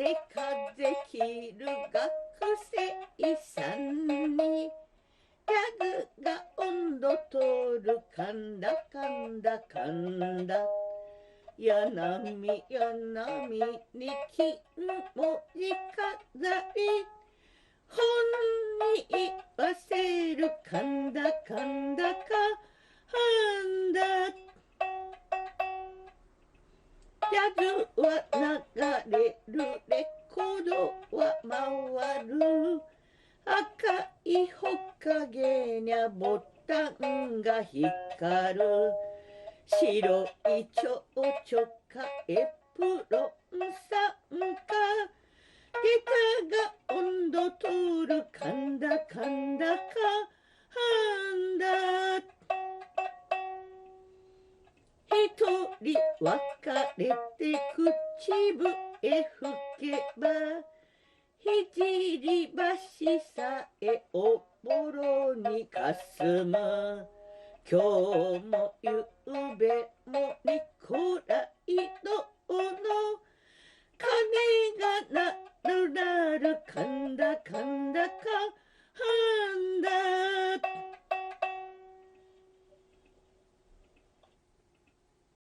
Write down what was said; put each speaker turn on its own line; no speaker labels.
で風切る学生さんにギャグが温度取るかんだかんだかんだやなみやなみに金文字飾り本に言わせるかんだかんだかんだジャズは流れるレコードは回る赤いほかげにゃボタンが光る白い蝶々かエプロン参加ギターが温度取るかんだかんだかんだ一人別れて口笛吹けば聖橋さえおぼろにかすむ今日もゆうべもニコライドの鐘が鳴るかんだかんだか